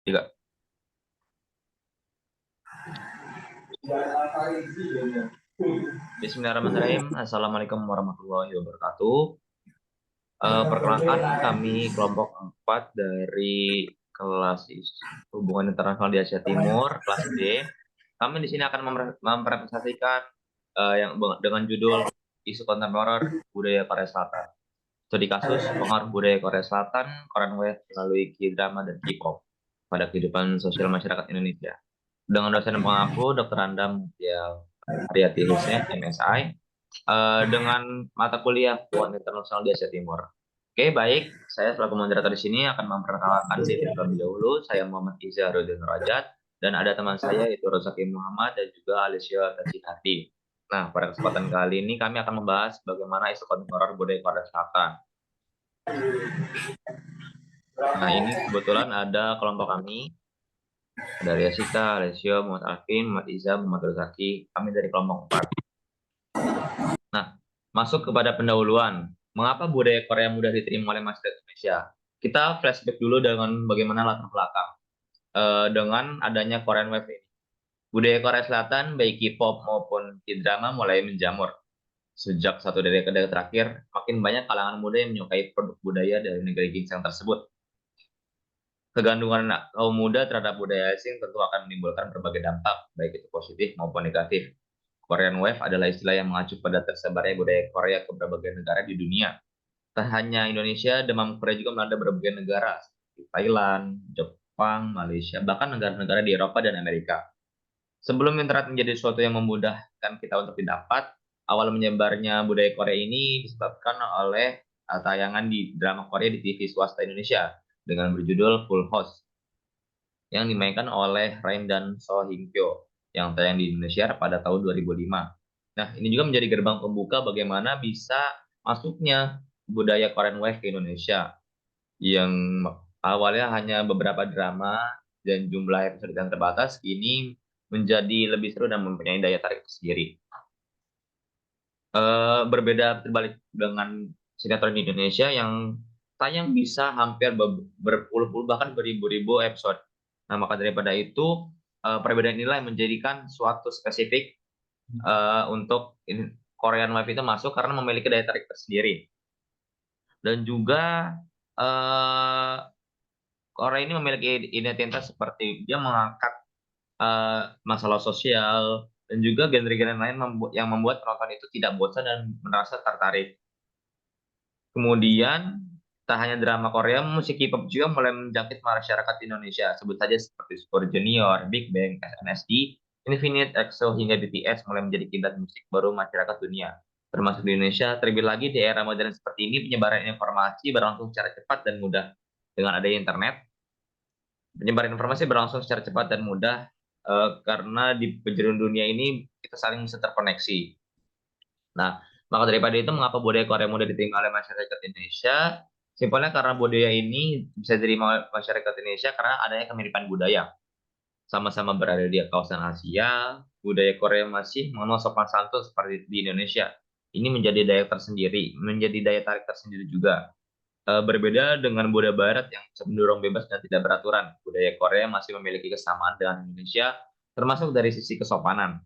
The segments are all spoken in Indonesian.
Tiga. Bismillahirrahmanirrahim. Assalamualaikum warahmatullahi wabarakatuh. Perkenalkan, kami kelompok 4 dari kelas Hubungan Internasional di Asia Timur, kelas D. Kami di sini akan mempresentasikan yang dengan judul isu kontemporer budaya Korea Selatan. Studi kasus pengaruh budaya Korea Selatan, Korean Wave melalui K-drama dan K-pop pada kehidupan sosial masyarakat Indonesia. Dengan dosen pengaku Dr. Anda Mutia Haryati Hussein, MSI, dengan mata kuliah Hubungan Internasional di Asia Timur. Oke, baik. Saya selaku moderator di sini akan memperkenalkan diri terlebih dahulu. Saya Muhammad Izharuddin Rajat, dan ada teman saya yaitu Rozaki Muhammad dan juga Alicia Tajihardi. Nah, pada kesempatan kali ini kami akan membahas bagaimana isu kontemporer budaya Korea Selatan. Nah, ini kebetulan ada kelompok kami. Ada Riasika, Alessio, Muhammad Alvin, Muhammad Iza, Muhammad Rozaki. Kami dari kelompok 4. Nah, masuk kepada pendahuluan. Mengapa budaya Korea mudah diterima oleh masyarakat Indonesia? Kita flashback dulu dengan bagaimana latar belakang. Dengan adanya Korean Wave ini. Budaya Korea Selatan, baik K-pop maupun K-drama mulai menjamur. Sejak satu dekade terakhir, makin banyak kalangan muda yang menyukai produk budaya dari negeri ginseng tersebut. Kegantungan kaum muda terhadap budaya asing tentu akan menimbulkan berbagai dampak, baik itu positif maupun negatif. Korean Wave adalah istilah yang mengacu pada tersebarnya budaya Korea ke berbagai negara di dunia. Tak hanya Indonesia, demam Korea juga melanda berbagai negara, seperti Thailand, Jepang, Malaysia, bahkan negara-negara di Eropa dan Amerika. Sebelum internet menjadi sesuatu yang memudahkan kita untuk didapat, awal menyebarnya budaya Korea ini disebabkan oleh tayangan di drama Korea di TV swasta Indonesia dengan berjudul Full House yang dimainkan oleh Rain dan So Hing Kyo yang tayang di Indonesia pada tahun 2005. Nah, ini juga menjadi gerbang pembuka bagaimana bisa masuknya budaya Korean Wave ke Indonesia yang awalnya hanya beberapa drama dan jumlah episode yang terbatas, kini menjadi lebih seru dan mempunyai daya tarik sendiri. Berbeda terbalik dengan sinetron di Indonesia yang tayang bisa hampir berpuluh-puluh bahkan beribu-ribu episode. Nah, maka daripada itu perbedaan inilah yang menjadikan suatu spesifik untuk Korean Wave itu masuk karena memiliki daya tarik tersendiri. Dan juga eh, Korea ini memiliki identitas seperti dia mengangkat masalah sosial dan juga genre-genre lain yang membuat penonton itu tidak bosan dan merasa tertarik. Kemudian, tak hanya drama Korea, musik K-pop juga mulai menjangkit masyarakat Indonesia. Sebut saja seperti Super Junior, Big Bang, SNSD, Infinite, EXO, hingga BTS mulai menjadi kiblat musik baru masyarakat dunia. Termasuk di Indonesia, terlebih lagi di era modern seperti ini, penyebaran informasi berlangsung secara cepat dan mudah. Dengan adanya internet, penyebaran informasi berlangsung secara cepat dan mudah karena di penjuru dunia ini kita saling bisa terkoneksi. Nah, maka daripada itu, mengapa budaya Korea mudah diterima oleh masyarakat Indonesia? Simpelnya karena budaya ini bisa diterima oleh masyarakat Indonesia karena adanya kemiripan budaya. Sama-sama berada di kawasan Asia, budaya Korea masih mengenal sopan santun seperti di Indonesia. Ini menjadi daya tersendiri, menjadi daya tarik tersendiri juga. Berbeda dengan budaya Barat yang cenderung bebas dan tidak beraturan, budaya Korea masih memiliki kesamaan dengan Indonesia, termasuk dari sisi kesopanan.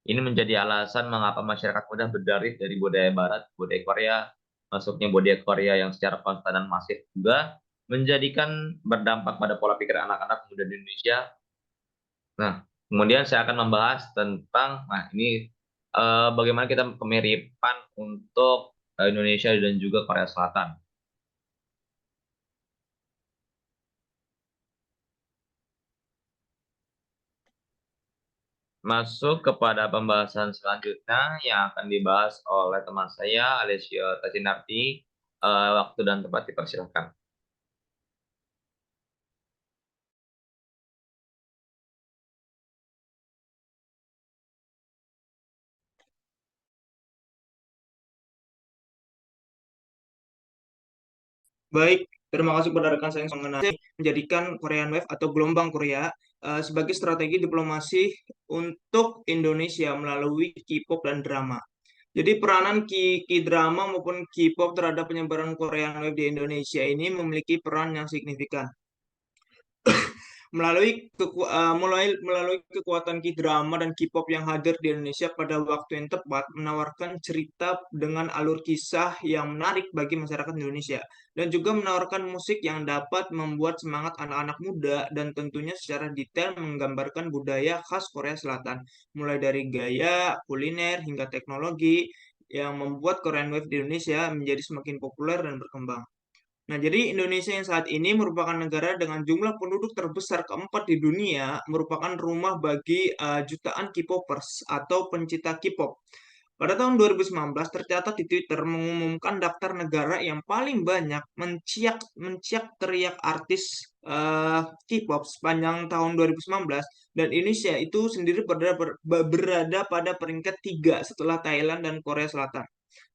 Ini menjadi alasan mengapa masyarakat mudah beralih dari budaya Barat, budaya Korea, masuknya budaya Korea yang secara konstan dan masif juga menjadikan berdampak pada pola pikir anak-anak muda di Indonesia. Nah, kemudian saya akan membahas tentang, nah ini bagaimana kita kemiripan untuk Indonesia dan juga Korea Selatan. Masuk kepada pembahasan selanjutnya yang akan dibahas oleh teman saya, Alessio Tacinarti. Waktu dan tempat dipersilakan. Baik, terima kasih kepada rekan saya yang mengenai menjadikan Korean Wave atau gelombang Korea sebagai strategi diplomasi untuk Indonesia melalui K-pop dan drama. Jadi peranan K-drama maupun K-pop terhadap penyebaran Korean Wave di Indonesia ini memiliki peran yang signifikan. Melalui kekuatan K-drama dan K-pop yang hadir di Indonesia pada waktu yang tepat, menawarkan cerita dengan alur kisah yang menarik bagi masyarakat Indonesia, dan juga menawarkan musik yang dapat membuat semangat anak-anak muda dan tentunya secara detail menggambarkan budaya khas Korea Selatan, mulai dari gaya, kuliner, hingga teknologi yang membuat Korean Wave di Indonesia menjadi semakin populer dan berkembang. Nah, jadi Indonesia yang saat ini merupakan negara dengan jumlah penduduk terbesar keempat di dunia, merupakan rumah bagi jutaan K-popers atau pencinta K-pop. Pada tahun 2019 tercatat di Twitter mengumumkan daftar negara yang paling banyak menciak teriak artis K-pop sepanjang tahun 2019, dan Indonesia itu sendiri berada pada peringkat 3 setelah Thailand dan Korea Selatan.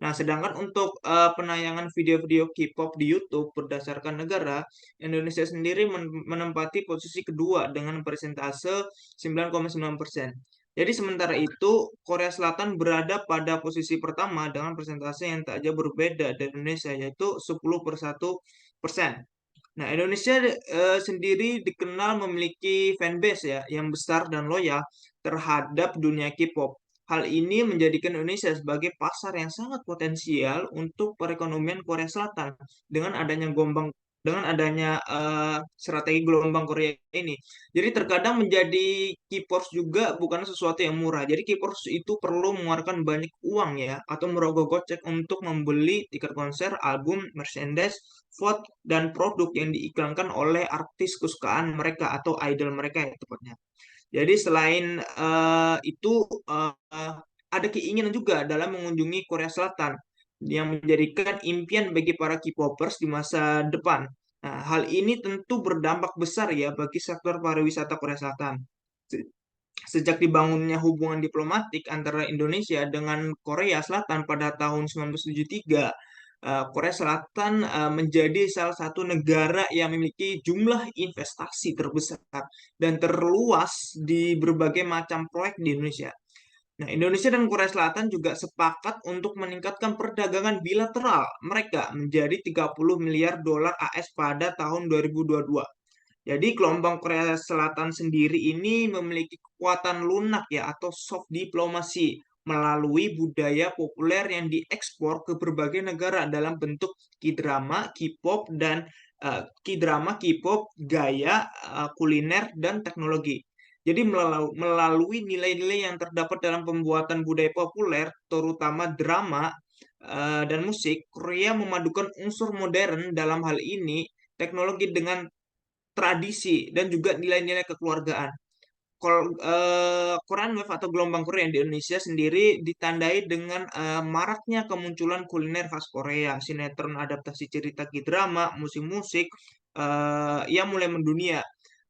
Nah, sedangkan untuk penayangan video-video K-pop di YouTube berdasarkan negara, Indonesia sendiri menempati posisi kedua dengan persentase 9,9%. Jadi sementara itu, Korea Selatan berada pada posisi pertama dengan persentase yang tak jauh berbeda dari Indonesia, yaitu 10,1%. Nah, Indonesia sendiri dikenal memiliki fanbase ya yang besar dan loyal terhadap dunia K-pop. Hal ini menjadikan Indonesia sebagai pasar yang sangat potensial untuk perekonomian Korea Selatan dengan adanya strategi gelombang Korea ini. Jadi terkadang menjadi K-popers juga bukan sesuatu yang murah. Jadi K-popers itu perlu mengeluarkan banyak uang ya atau merogoh kocek untuk membeli tiket konser, album, merchandise, vote, dan produk yang diiklankan oleh artis kesukaan mereka atau idol mereka ya tepatnya. Jadi selain itu ada keinginan juga dalam mengunjungi Korea Selatan yang menjadikan impian bagi para K-popers di masa depan. Nah, hal ini tentu berdampak besar ya bagi sektor pariwisata Korea Selatan. Se- Sejak dibangunnya hubungan diplomatik antara Indonesia dengan Korea Selatan pada tahun 1973, Korea Selatan menjadi salah satu negara yang memiliki jumlah investasi terbesar dan terluas di berbagai macam proyek di Indonesia. Nah, Indonesia dan Korea Selatan juga sepakat untuk meningkatkan perdagangan bilateral mereka menjadi 30 miliar dolar AS pada tahun 2022. Jadi gelombang Korea Selatan sendiri ini memiliki kekuatan lunak ya atau soft diplomasi melalui budaya populer yang diekspor ke berbagai negara dalam bentuk K-drama, K-pop dan K-drama, K-pop, gaya, kuliner dan teknologi. Jadi melalui nilai-nilai yang terdapat dalam pembuatan budaya populer, terutama drama dan musik, Korea memadukan unsur modern dalam hal ini teknologi dengan tradisi dan juga nilai-nilai kekeluargaan. Korean Wave atau gelombang Korea di Indonesia sendiri ditandai dengan maraknya kemunculan kuliner khas Korea, sinetron adaptasi cerita K-drama, musik-musik yang mulai mendunia.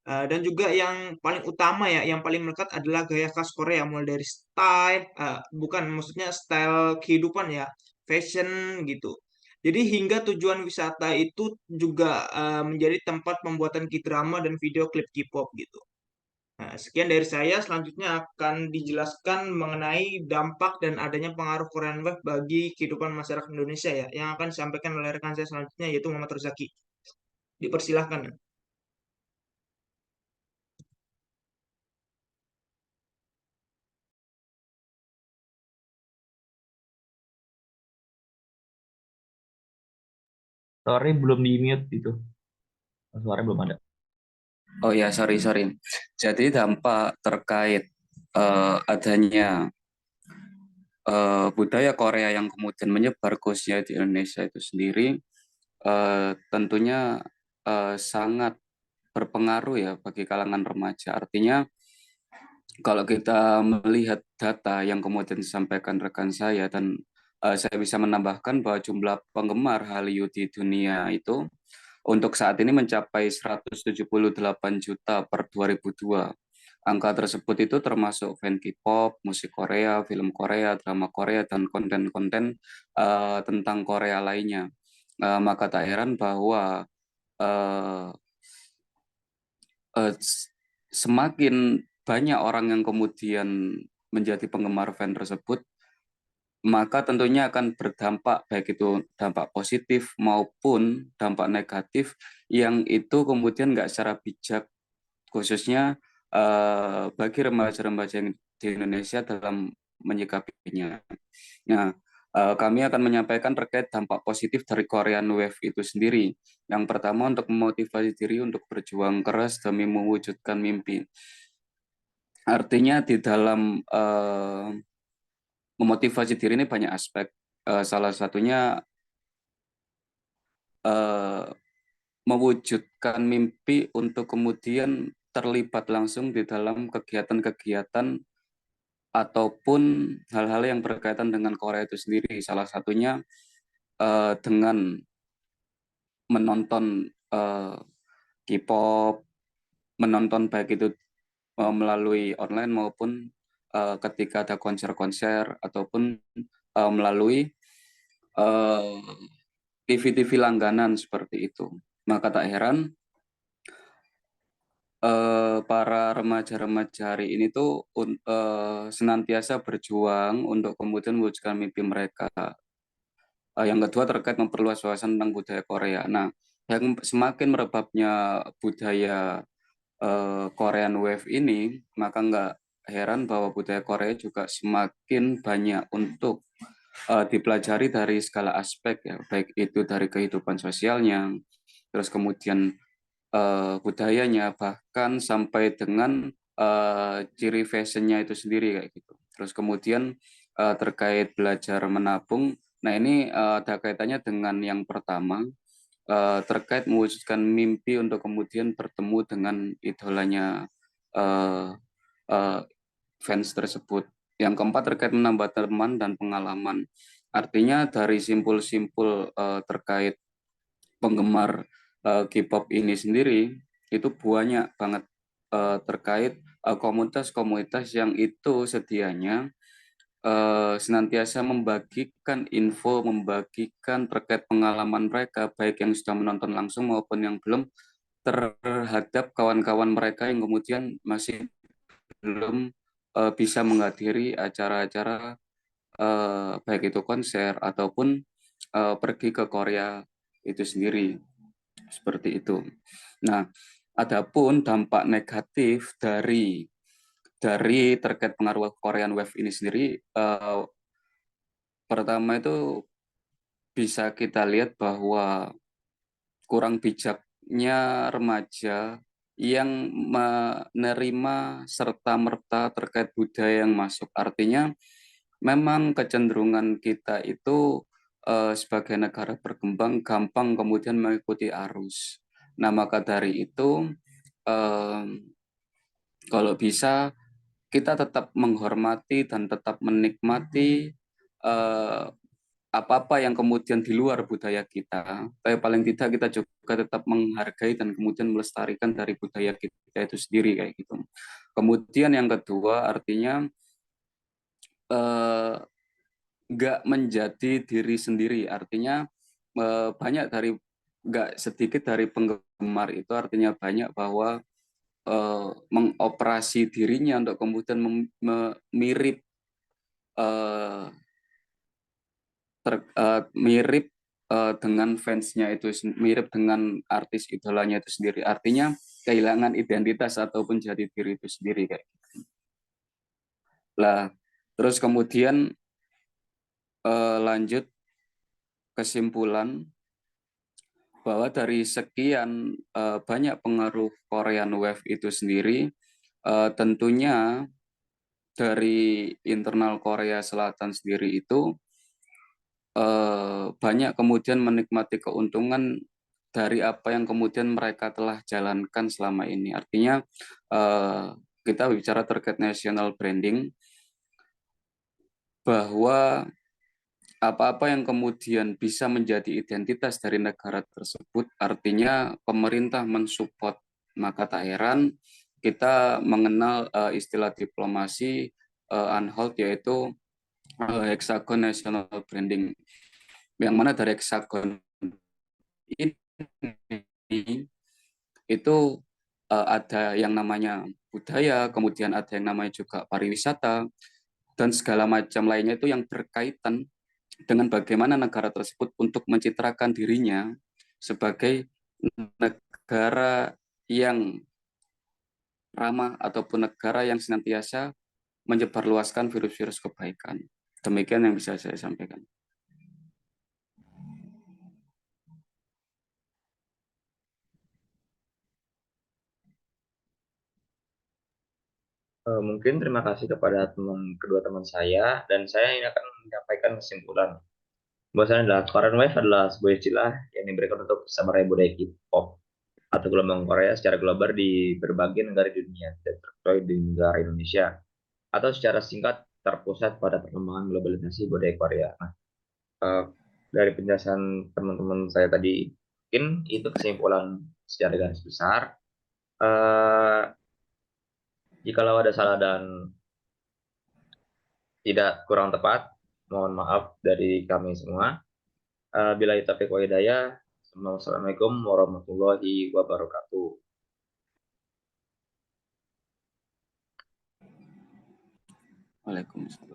Dan juga yang paling utama ya, yang paling melekat adalah gaya khas Korea, mulai dari style, bukan maksudnya style kehidupan ya, fashion gitu. Jadi hingga tujuan wisata itu juga menjadi tempat pembuatan K-drama dan video klip K-pop gitu. Nah, sekian dari saya. Selanjutnya akan dijelaskan mengenai dampak dan adanya pengaruh Korean Wave bagi kehidupan masyarakat Indonesia ya, yang akan disampaikan oleh rekan saya selanjutnya yaitu Muhammad Rozaki. Dipersilahkan. Sorry belum di mute itu. Suara belum ada. Oh ya, sorry. Jadi dampak terkait adanya budaya Korea yang kemudian menyebar khususnya di Indonesia itu sendiri, tentunya sangat berpengaruh ya bagi kalangan remaja. Artinya kalau kita melihat data yang kemudian disampaikan rekan saya dan saya bisa menambahkan bahwa jumlah penggemar Hallyu di dunia itu untuk saat ini mencapai 178 juta per 2002. Angka tersebut itu termasuk fan K-pop, musik Korea, film Korea, drama Korea, dan konten-konten tentang Korea lainnya. Maka tak heran bahwa uh, uh, semakin banyak orang yang kemudian menjadi penggemar fan tersebut, maka tentunya akan berdampak baik itu dampak positif maupun dampak negatif yang itu kemudian nggak secara bijak khususnya bagi remaja-remaja di Indonesia dalam menyikapinya. Nah, kami akan menyampaikan terkait dampak positif dari Korean Wave itu sendiri. Yang pertama, untuk memotivasi diri untuk berjuang keras demi mewujudkan mimpi. Artinya di dalam memotivasi diri ini banyak aspek. Salah satunya mewujudkan mimpi untuk kemudian terlibat langsung di dalam kegiatan-kegiatan ataupun hal-hal yang berkaitan dengan Korea itu sendiri. Salah satunya dengan menonton K-pop, menonton baik itu melalui online maupun ketika ada konser-konser ataupun melalui TV-TV langganan seperti itu. Maka tak heran para remaja-remaja hari ini tuh senantiasa berjuang untuk kemudian mewujudkan mimpi mereka. Yang kedua terkait memperluas wawasan tentang budaya Korea. Nah, yang semakin merebaknya budaya Korean Wave ini, maka nggak heran bahwa budaya Korea juga semakin banyak untuk dipelajari dari segala aspek ya, baik itu dari kehidupan sosialnya, terus kemudian budayanya, bahkan sampai dengan ciri fashionnya itu sendiri kayak gitu. Terus kemudian terkait belajar menabung, nah ini ada kaitannya dengan yang pertama, terkait mewujudkan mimpi untuk kemudian bertemu dengan idolanya fans tersebut. Yang keempat terkait menambah teman dan pengalaman. Artinya dari simpul-simpul terkait penggemar K-pop ini sendiri itu banyak banget terkait komunitas-komunitas yang itu sedianya senantiasa membagikan info, membagikan terkait pengalaman mereka, baik yang sudah menonton langsung maupun yang belum, terhadap kawan-kawan mereka yang kemudian masih belum bisa menghadiri acara-acara baik itu konser ataupun pergi ke Korea itu sendiri, seperti itu. Nah, adapun dampak negatif dari terkait pengaruh Korean Wave ini sendiri, pertama itu bisa kita lihat bahwa kurang bijaknya remaja yang menerima serta-merta terkait budaya yang masuk. Artinya memang kecenderungan kita itu sebagai negara berkembang gampang kemudian mengikuti arus. Nah, maka dari itu kalau bisa kita tetap menghormati dan tetap menikmati apa-apa yang kemudian di luar budaya kita, tapi paling tidak kita juga tetap menghargai dan kemudian melestarikan dari budaya kita itu sendiri kayak gitu. Kemudian yang kedua artinya nggak menjadi diri sendiri, artinya banyak dari nggak sedikit dari penggemar itu artinya banyak bahwa mengoperasi dirinya untuk kemudian mirip mirip dengan fansnya itu, mirip dengan artis idolanya itu sendiri. Artinya kehilangan identitas ataupun jati diri itu sendiri kayak gitu. Lah, terus kemudian lanjut kesimpulan bahwa dari sekian banyak pengaruh Korean Wave itu sendiri, tentunya dari internal Korea Selatan sendiri itu banyak kemudian menikmati keuntungan dari apa yang kemudian mereka telah jalankan selama ini. Artinya kita bicara terkait national branding, bahwa apa-apa yang kemudian bisa menjadi identitas dari negara tersebut, artinya pemerintah mensupport. Maka tak heran kita mengenal istilah diplomasi unhold, yaitu hexagon national branding, yang mana dari hexagon ini itu ada yang namanya budaya, kemudian ada yang namanya juga pariwisata, dan segala macam lainnya itu yang berkaitan dengan bagaimana negara tersebut untuk mencitrakan dirinya sebagai negara yang ramah ataupun negara yang senantiasa menyebarluaskan virus-virus kebaikan. Demikian yang bisa saya sampaikan. Mungkin terima kasih kepada kedua teman saya, dan saya ini akan menyampaikan kesimpulan. Bahwasanya adalah Korean Wave adalah sebuah istilah yang diberikan untuk samurai budaya K-pop atau gelombang Korea secara global di berbagai negara di dunia, dan terkecuali di negara Indonesia, atau secara singkat terpusat pada perkembangan globalisasi budaya Korea. Nah, dari penjelasan teman-teman saya tadi, mungkin itu kesimpulan secara garis besar. Eh, Jikalau ada salah dan tidak kurang tepat, mohon maaf dari kami semua. Bila taufiq wa hidayah. Assalamualaikum warahmatullahi wabarakatuh. Waalaikumsalam.